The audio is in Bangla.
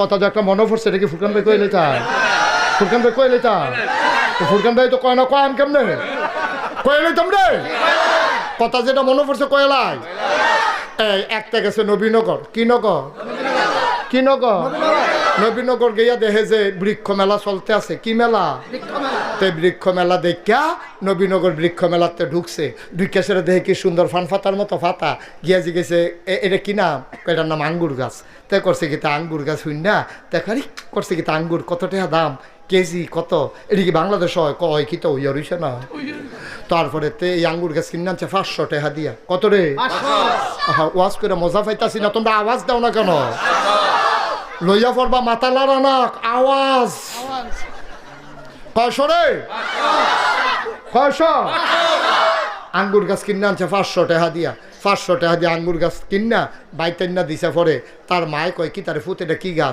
কথা যে একটা মনে পড়ছে, এটা কি ফুরকান ভাই কইলে তা? ফুরকান ভাই কইলে তা? ফুরকান ভাই তো কয় না, কয় আম কেমনে কইলে তোমরে কথা যেটা মনে পড়ছে কয়লাই। এই একটা গেছে নবীনগর, কি নগর, কি নগর, নবীনগর গিয়া দেখে যে বৃক্ষ মেলা চলতে আছে। কি মেলা? তে বৃক্ষ মেলা দেখা নবীনগর বৃক্ষ মেলাতে ঢুকছে। ঢুকে সেটা দেখে কি সুন্দর ফান ফাতার মতো ফাতা। গিয়া জিজ্ঞেসে এটা কি নাম? এটার নাম আঙ্গুর গাছ। তাই করছে কি তা আঙ্গুর গাছ হইন না দেখারি করছে কি তা আঙ্গুর কত টাকা দাম, কেজি কত? এটা কি বাংলাদেশ হয়? কয় কি তো ইয়া রইছে না। তারপরে তে এই আঙ্গুর গাছ কিনে আনছে 500 টাকা দিয়া। কত রে? ওয়াজ করে মজা পাইতাছি না, তোমরা আওয়াজ দাও না কেন? লইয়া পড়বা মাথা লড়া না, আওয়াজ। কয়শো রে? কয়শো? আঙ্গুর গাছ কিনে আনছে 500 টাকা দিয়া। 500 টাকা দিয়ে আঙ্গুর গাছ কিনা বাইতেন না দিছে পরে তার মায় কয় কি তারে ফুত এটা কি গাছ?